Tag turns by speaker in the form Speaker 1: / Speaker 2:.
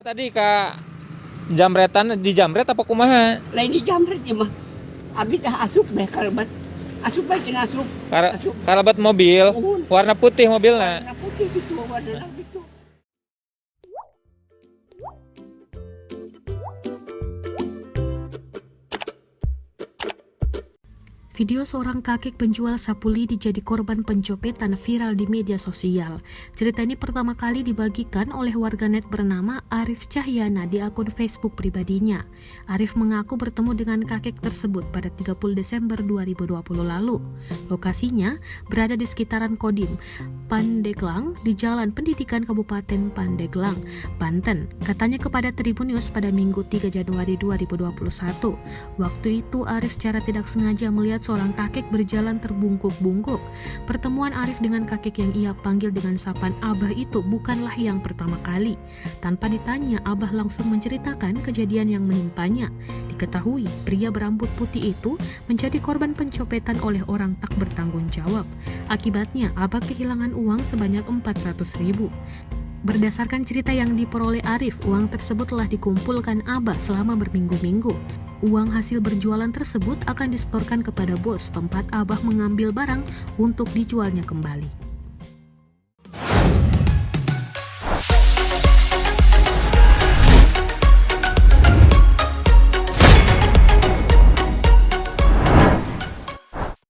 Speaker 1: Tadi ka jamretan di jamret apa kumaha?
Speaker 2: Lain di jamret ya mah. Abi tah asup deh kalabat. Asup bae cenah asup.
Speaker 1: Karabat mobil, warna putih mobilnya.
Speaker 2: Warna putih gitu, warna gitu.
Speaker 3: Video seorang kakek penjual sapu lidi jadi korban pencopetan viral di media sosial. Cerita ini pertama kali dibagikan oleh warganet bernama Arif Cahyana di akun Facebook pribadinya. Arif mengaku bertemu dengan kakek tersebut pada 30 Desember 2020 lalu. Lokasinya berada di sekitaran Kodim, Pandeglang di Jalan Pendidikan Kabupaten Pandeglang, Banten. Katanya kepada Tribun News pada Minggu 3 Januari 2021. Waktu itu Arif secara tidak sengaja melihat seorang kakek berjalan terbungkuk-bungkuk. Pertemuan Arif dengan kakek yang ia panggil dengan sapaan Abah itu bukanlah yang pertama kali. Tanpa ditanya, Abah langsung menceritakan kejadian yang menimpanya. Diketahui, pria berambut putih itu menjadi korban pencopetan oleh orang tak bertanggung jawab. Akibatnya, Abah kehilangan uang sebanyak 400.000. Berdasarkan cerita yang diperoleh Arif, uang tersebut telah dikumpulkan Abah selama berminggu-minggu. Uang hasil berjualan tersebut akan disetorkan kepada bos tempat Abah mengambil barang untuk dijualnya kembali.